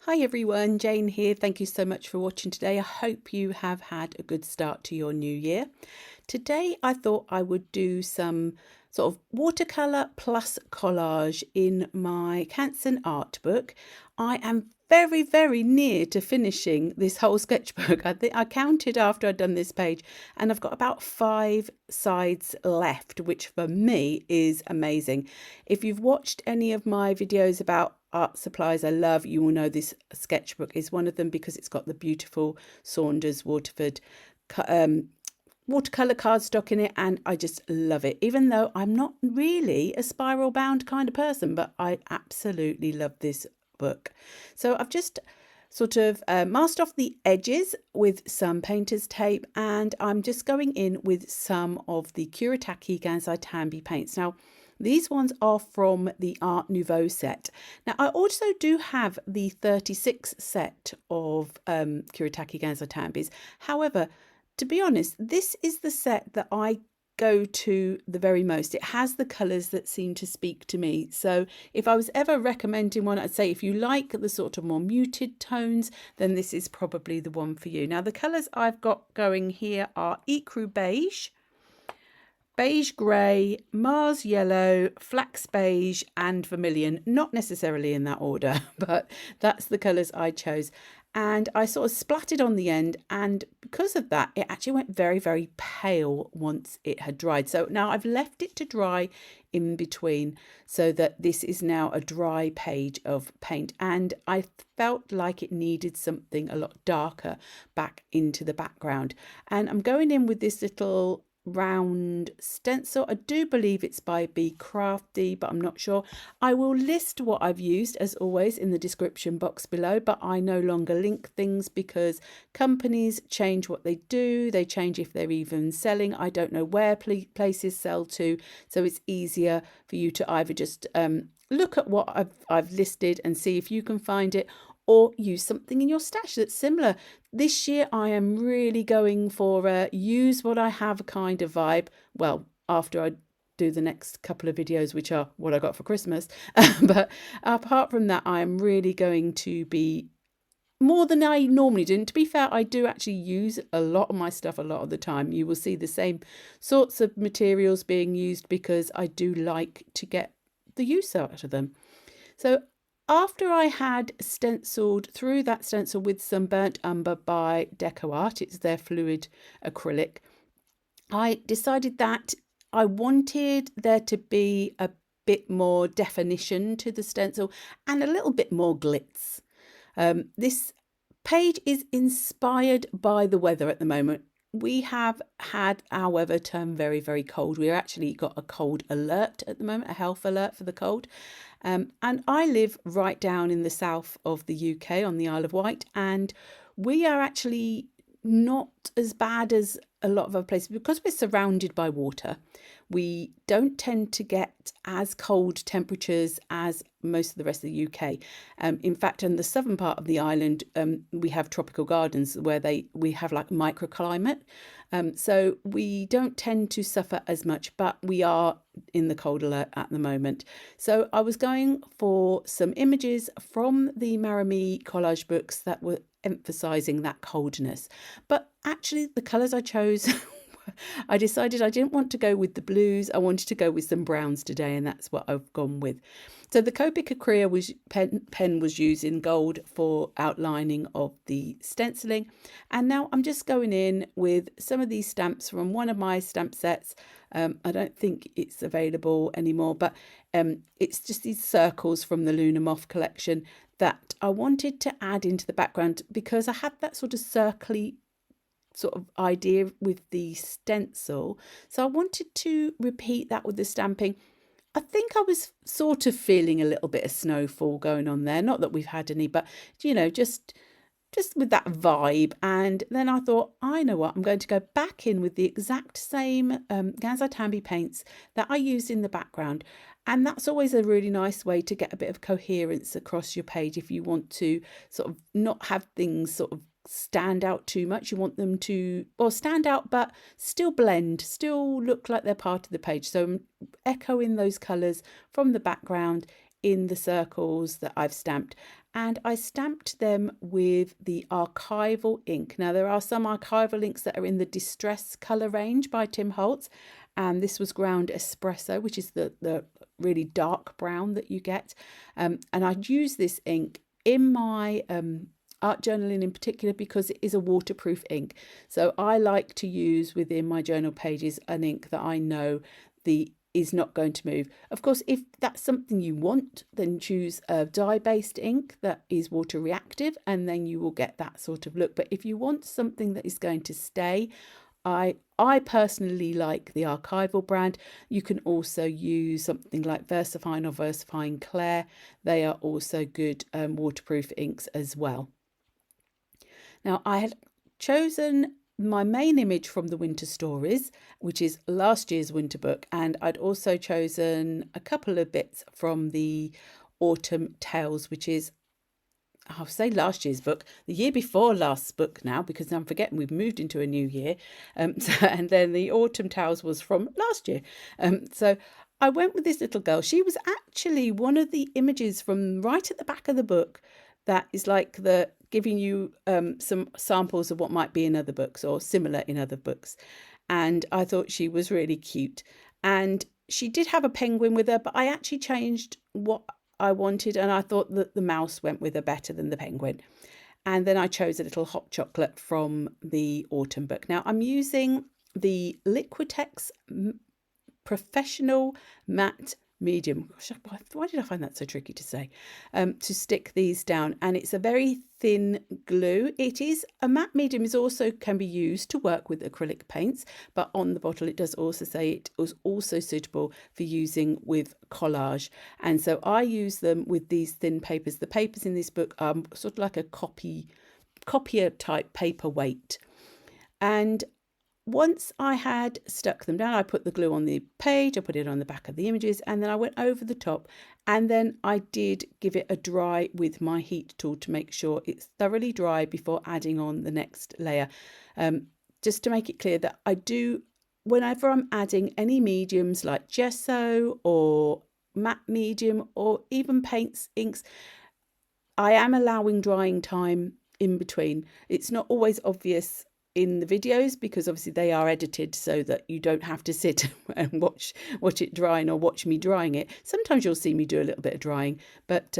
Hi everyone, Jane here. Thank you so much for watching today. I hope you have had a good start to your new year. Today I thought I would do some sort of watercolour plus collage in my Canson art book. I am very near to finishing this whole sketchbook. I think I counted after I'd done this page and I've got about 5 sides left, which for me is amazing. If you've watched any of my videos about art supplies I love, you will know this sketchbook is one of them because it's got the beautiful Saunders Waterford watercolor cardstock in it, and I just love it, even though I'm not really a spiral bound kind of person, but I absolutely love this book. So I've just sort of masked off the edges with some painter's tape, and I'm just going in with some of the Kuretake Gansai Tambi paints. Now these ones are from the Art Nouveau set. Now I also do have the 36 set of Kuretake Gansai Tambis. However, to be honest, this is the set that I go to the very most. It has the colours that seem to speak to me. So if I was ever recommending one, I'd say if you like the sort of more muted tones, then this is probably the one for you. Now the colours I've got going here are Ecru Beige, Beige Grey, Mars Yellow, Flax Beige and Vermillion. Not necessarily in that order, but that's the colours I chose. And I sort of splattered on the end, and because of that it actually went very pale once it had dried. So now I've left it to dry in between so that this is now a dry page of paint, and I felt like it needed something a lot darker back into the background. And I'm going in with this little round stencil. I do believe it's by Crafty, but I'm not sure. I will list what I've used as always in the description box below, but I no longer link things because companies change what they do. They change if they're even selling. I don't know where places sell to, so it's easier for you to either just look at what I've listed and see if you can find it, or use something in your stash that's similar. This year I am really going for a use what I have kind of vibe. Well, after I do the next couple of videos, which are what I got for Christmas. But apart from that, I am really going to be more than I normally do. And to be fair, I do actually use a lot of my stuff a lot of the time. You will see the same sorts of materials being used because I do like to get the use out of them. So after I had stenciled through that stencil with some burnt umber by Decoart, it's their fluid acrylic, I decided that I wanted there to be a bit more definition to the stencil and a little bit more glitz. This page is inspired by the weather at the moment. We have had our weather turn very cold. We've actually got a cold alert at the moment, a health alert for the cold. And I live right down in the south of the UK on the Isle of Wight, and we are actually not as bad as a lot of other places because we're surrounded by water. We don't tend to get as cold temperatures as most of the rest of the UK. In fact, in the southern part of the island, we have tropical gardens where we have like microclimate. So we don't tend to suffer as much, but we are in the cold alert at the moment. So I was going for some images from the Maremi collage books that were emphasizing that coldness. But actually the colours I chose, I decided I didn't want to go with the blues. I wanted to go with some browns today, and that's what I've gone with. So the Copic Acrea pen was used in gold for outlining of the stenciling. And now I'm just going in with some of these stamps from one of my stamp sets. I don't think it's available anymore, but it's just these circles from the Lunar Moth collection that I wanted to add into the background because I had that sort of circly sort of idea with the stencil. So I wanted to repeat that with the stamping. I think I was sort of feeling a little bit of snowfall going on there. Not that we've had any, but you know, just with that vibe. And then I thought, I know what, I'm going to go back in with the exact same Gansai Tambi paints that I used in the background. And that's always a really nice way to get a bit of coherence across your page if you want to sort of not have things sort of stand out too much. You want them to, well, stand out but still blend, still look like they're part of the page. So I'm echoing those colours from the background in the circles that I've stamped, and I stamped them with the Archival ink. Now there are some Archival inks that are in the Distress colour range by Tim Holtz, and this was ground espresso, which is the really dark brown that you get, and I'd use this ink in my art journaling in particular because it is a waterproof ink. So I like to use within my journal pages an ink that I know is not going to move. Of course, if that's something you want, then choose a dye-based ink that is water reactive, and then you will get that sort of look. But if you want something that is going to stay, I personally like the Archival brand. You can also use something like VersaFine or VersaFine Clair. They are also good waterproof inks as well. Now, I had chosen my main image from the Winter Stories, which is last year's winter book, and I'd also chosen a couple of bits from the Autumn Tales, which is, I'll say last year's book, the year before last book now, because I'm forgetting we've moved into a new year. And then the Autumn Tales was from last year. So I went with this little girl. She was actually one of the images from right at the back of the book that is like giving you some samples of what might be in other books or similar in other books. And I thought she was really cute. And she did have a penguin with her, but I actually changed what I wanted, and I thought that the mouse went with her better than the penguin. And then I chose a little hot chocolate from the autumn book. Now I'm using the Liquitex Professional Matte Medium. Gosh, why did I find that so tricky to say? To stick these down, and it's a very thin glue. It is a matte medium, is also can be used to work with acrylic paints, but on the bottle it does also say it was also suitable for using with collage. And so I use them with these thin papers. The papers in this book are sort of like a copier type paperweight. And once I had stuck them down, I put the glue on the page, I put it on the back of the images, and then I went over the top, and then I did give it a dry with my heat tool to make sure it's thoroughly dry before adding on the next layer. Just to make it clear that I do, whenever I'm adding any mediums like gesso or matte medium or even paints, inks, I am allowing drying time in between. It's not always obvious in the videos because obviously they are edited so that you don't have to sit and watch it drying or watch me drying it. Sometimes you'll see me do a little bit of drying, but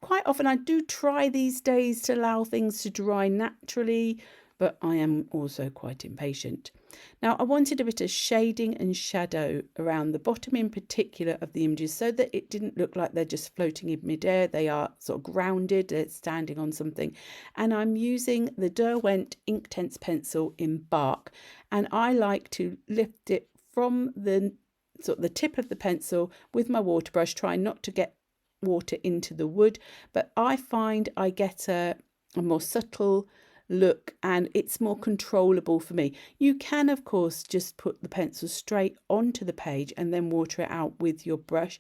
quite often I do try these days to allow things to dry naturally, but I am also quite impatient. Now I wanted a bit of shading and shadow around the bottom in particular of the images so that it didn't look like they're just floating in midair. They are sort of grounded, they're standing on something. And I'm using the Derwent Inktense pencil in bark, and I like to lift it from the tip of the pencil with my water brush, trying not to get water into the wood, but I find I get a more subtle look and it's more controllable for me. You can of course just put the pencil straight onto the page and then water it out with your brush.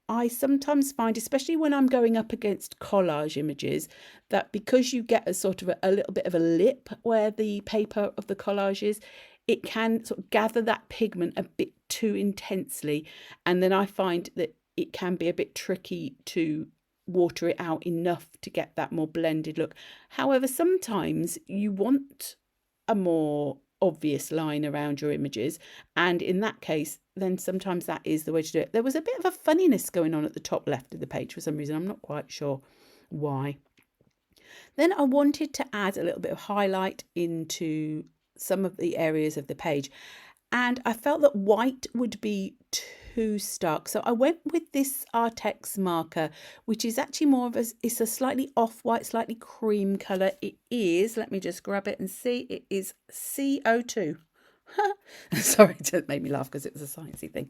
I sometimes find, especially when I'm going up against collage images, that because you get a sort of a little bit of a lip where the paper of the collage is, it can sort of gather that pigment a bit too intensely, and then I find that it can be a bit tricky to water it out enough to get that more blended look. However, sometimes you want a more obvious line around your images, and in that case then sometimes that is the way to do it. There was a bit of a funniness going on at the top left of the page for some reason. I'm not quite sure why. Then I wanted to add a little bit of highlight into some of the areas of the page, and I felt that white would be too stark, so I went with this Arrtx marker, which is actually more of it's a slightly off-white, slightly cream colour. It is, let me just grab it and see, it is CO2. Sorry, it just made me laugh because it was a sciencey thing.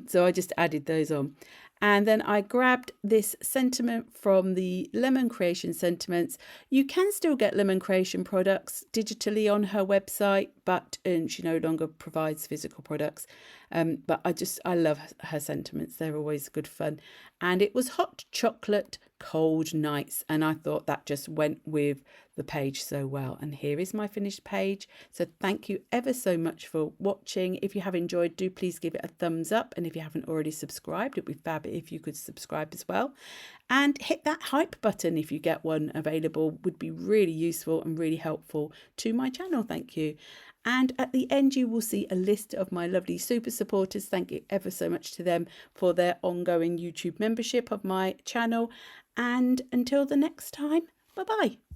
So I just added those on. And then I grabbed this sentiment from the Lemon Creation Sentiments. You can still get Lemon Creation products digitally on her website, but she no longer provides physical products. But I love her sentiments. They're always good fun. And it was hot chocolate cold nights, and I thought that just went with the page so well. And here is my finished page. So thank you ever so much for watching. If you have enjoyed, do please give it a thumbs up, and if you haven't already subscribed, it'd be fab if you could subscribe as well, and hit that hype button if you get one available. Would be really useful and really helpful to my channel. Thank you. And at the end, you will see a list of my lovely super supporters. Thank you ever so much to them for their ongoing YouTube membership of my channel. And until the next time, bye bye.